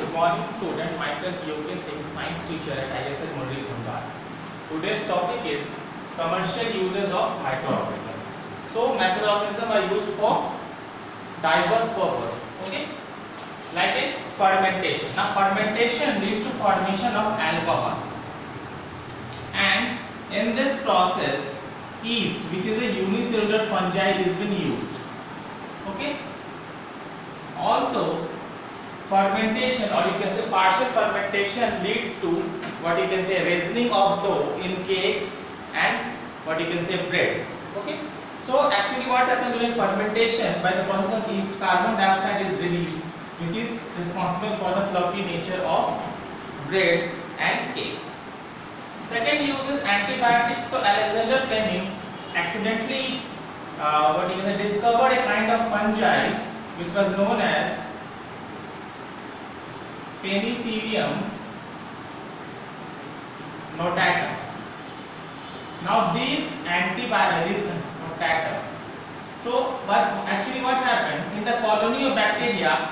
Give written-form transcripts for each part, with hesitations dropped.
Good morning, student. Myself UK Singh, science teacher at ISL Murli Dhungar. Today's topic is commercial uses of microorganisms. So, microorganisms are used for diverse purpose. Okay, like in fermentation. Now, fermentation leads to formation of alcohol, and in this process, yeast, which is a unicellular fungi, is being used. Okay. Also, fermentation, or you can say partial fermentation, leads to what you can say raisening of dough in cakes and what you can say breads. Okay. So actually what happens during fermentation, by the process of yeast, carbon dioxide is released, which is responsible for the fluffy nature of bread and cakes. Second use is antibiotics. So Alexander Fleming accidentally what you can say discovered a kind of fungi which was known as Penicillium notatum. Now these antibiotics notatum. So what happened in the colony of bacteria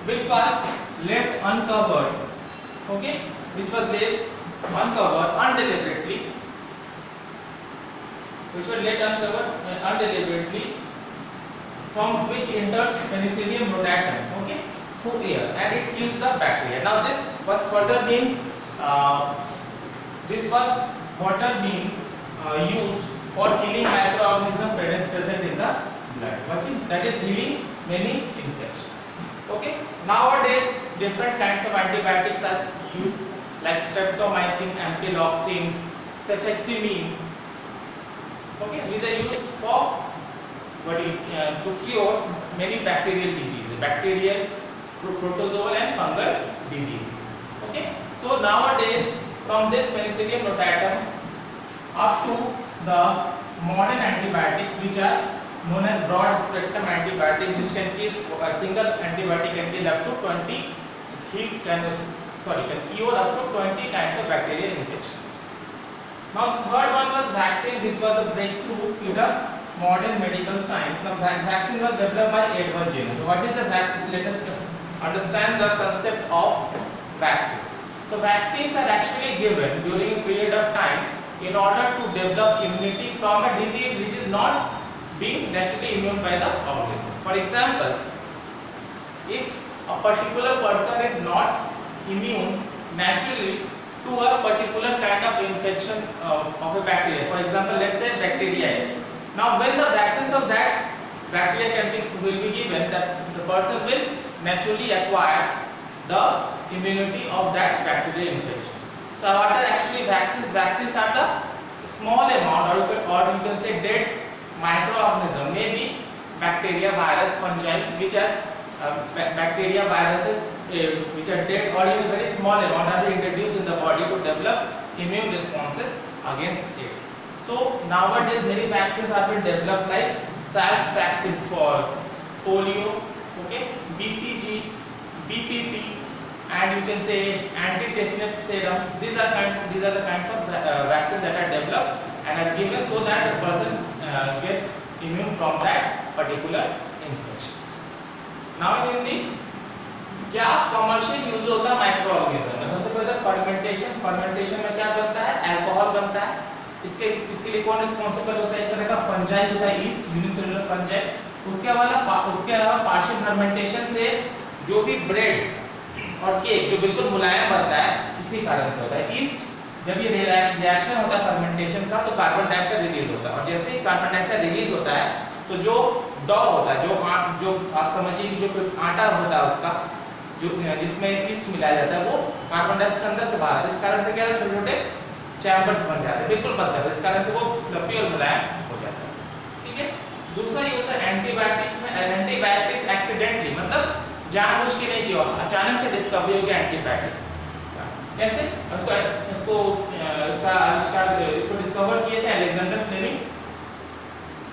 which was left uncovered, okay, which was left uncovered undeliberately, from which enters Penicillium notatum, okay, through air, and it kills the bacteria. Now this was further being used for killing microorganisms present in the blood. That is healing many infections. Okay. Nowadays different kinds of antibiotics are used, like streptomycin, ampreloxetine, cefixime. Okay, these are used for to cure many bacterial diseases, bacterial, protozoal and fungal diseases. Okay, so nowadays from this Penicillium notatum up to the modern antibiotics, which are known as broad spectrum antibiotics, which can kill, a single antibiotic can kill up to 20, can cure up to 20 kinds of bacterial infections. Now the third one was vaccine. This was a breakthrough in the modern medical science. The vaccine was developed by Edward Jenner. So what is the vaccine? Let us understand the concept of vaccine. So vaccines are actually given during a period of time in order to develop immunity from a disease which is not being naturally immune by the organism. For example, if a particular person is not immune naturally to a particular kind of infection of a bacteria, for example, let's say bacteria. Now when the vaccines of that bacteria will be given, that the person will naturally acquire the immunity of that bacterial infection. So what are actually vaccines? Vaccines are the small amount, or you can say dead microorganism, maybe bacteria, virus, fungi, which are bacteria, viruses which are dead or in a very small amount are introduced in the body to develop immune responses against it. So nowadays many vaccines have been developed, like Salk vaccines for polio, okay, BCG, BPT, and you can say anti-tetanus serum. These are the kinds of vaccines that are developed and are given so that the person get immune from that particular infections. Now in Hindi, क्या commercial use होता है microorganism में? सबसे पहले fermentation में क्या बनता है? अल्कोहल बनता है। इसके लिए कौन रिस्पांसिबल होता है? एक तरह का फंजाई होता है, ईस्ट, यूनिसेलुलर फंजाई। उसके अलावा पार्शियल फर्मेंटेशन से जो भी ब्रेड और केक जो बिल्कुल मुलायम बनता है, इसी कारण से होता है। ईस्ट जब ये रिएक्शन होता है फर्मेंटेशन का, तो कार्बन डाइऑक्साइड रिलीज होता है, और जैसे ही कार्बन डाइऑक्साइड रिलीज होता है तो जो डॉ होता है, जो आप समझिए कि जो आटा होता है उसका, जो जिसमें ईस्ट मिलाया जाता है, वो कार्बन डाइऑक्साइड अंदर से बाहर, इस कारण से क्या है, छोटे छोटे चैम्बर्स बन जाते हैं, बिल्कुल बंद करते हैं, इस कारण से वो फ्लफी और मुलायम हो जाता है। ठीक है। दूसरा यूज है एंटीबायोटिक्स में। एंटीबायोटिक्स एक्सीडेंटली, मतलब जानबूझ के नहीं किया, अचानक से डिस्कवरी हो गया एंटीबायोटिक्स। कैसे? इसको डिस्कवर किए थे अलेक्जेंडर फ्लेमिंग।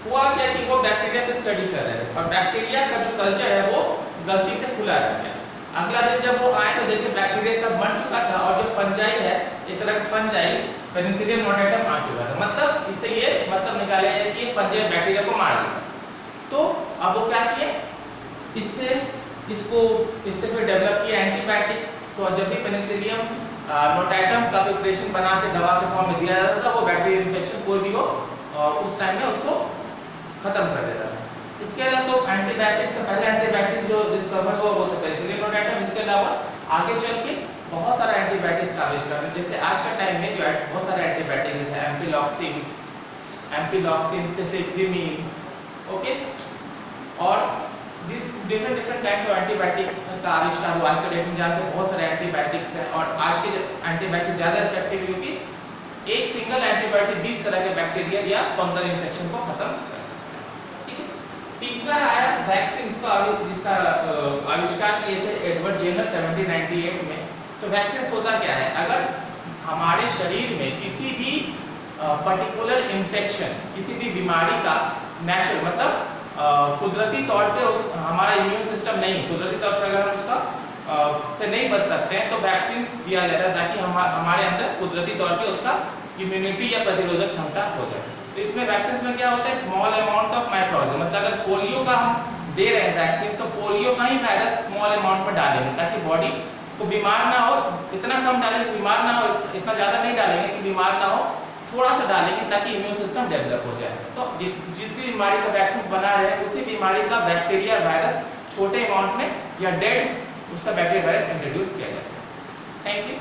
हुआ क्या कि वो बैक्टीरिया पे स्टडी कर रहे थे, और बैक्टीरिया का जो कल्चर है वो गलती से खुला रह गया। अगला दिन जब वो आए तो देखे बैक्टीरिया सब मर चुका था, और जो फंजाई है, एक तरह का फंजाई पेनिसिलियम नोटाटम आ चुका था। मतलब इससे ये मतलब निकाला गया कि ये फंजाई बैक्टीरिया को मार देगा। तो अब वो क्या किए, इससे इसको इससे फिर डेवलप किया एंटीबायोटिक्स। तो जब भी पेनिसिलियम नोटाइटम का प्रिपरेशन बना के दवा के फॉर्म में दिया जाता था, वो बैक्टीरियल इन्फेक्शन कोई भी हो उस टाइम में उसको खत्म कर देता था। इसके अलावा तो एंटीबायोटिक्स का पहला एंटीबायोटिक्स जो डिस्कवर हुआ वो था पेनिसिलियम नोटाइटम। इसके अलावा आगे चल के बहुत सारा एंटीबायोटिक्स का आविष्कार, जैसे आज का टाइम में जो बहुत सारे एंटीबायोटिक्स है, एम्पिलॉक्सिन, सिफ्लिक्सिमीन, ओके, और डिफरेंट काइंड्स ऑफ एंटीबायोटिक्स का आविष्कार हुआ। आज के डेट में जानते हैं बहुत सारे एंटीबायोटिक्स हैं, और आज के एंटीबायोटिक ज़्यादा इफेक्टिव है क्योंकि एक सिंगल एंटीबायोटिक 20 तरह के बैक्टीरियल या फंगल इन्फेक्शन को खत्म कर सकता है। ठीक है, तीसरा आया वैक्सीन, जिसका आविष्कार किए थे एडवर्ड जेनर 1798 में। तो वैक्सीन होता क्या है, अगर हमारे शरीर में किसी भी पर्टिकुलर इन्फेक्शन, किसी भी बीमारी का नेचुरल मतलब कुदरती तौर पे हमारा इम्यून सिस्टम नहीं, कुदरती तौर पे अगर हम उसका से नहीं बच सकते हैं तो वैक्सीन दिया जाता है ताकि हमारे अंदर कुदरती तौर पे उसका इम्यूनिटी या प्रतिरोधक क्षमता हो जाए। तो इसमें वैक्सीन में क्या होता है, स्मॉल अमाउंट ऑफ माइक्रोऑर्गेनिज्म, मतलब अगर पोलियो का हम दे रहे हैं वैक्सीन, तो पोलियो का ही वायरस स्मॉल अमाउंट में डालेंगे ताकि बॉडी को बीमार ना हो, इतना कम डालेंगे बीमार ना हो, इतना ज़्यादा नहीं डालेंगे कि बीमार ना हो, थोड़ा सा डालेंगे ताकि इम्यून सिस्टम डेवलप हो जाए। तो जिस भी बीमारी का वैक्सीन बना रहे हैं उसी बीमारी का बैक्टीरिया वायरस छोटे अमाउंट में या डेड उसका बैक्टीरिया वायरस इंट्रोड्यूस किया जाता है। Thank you.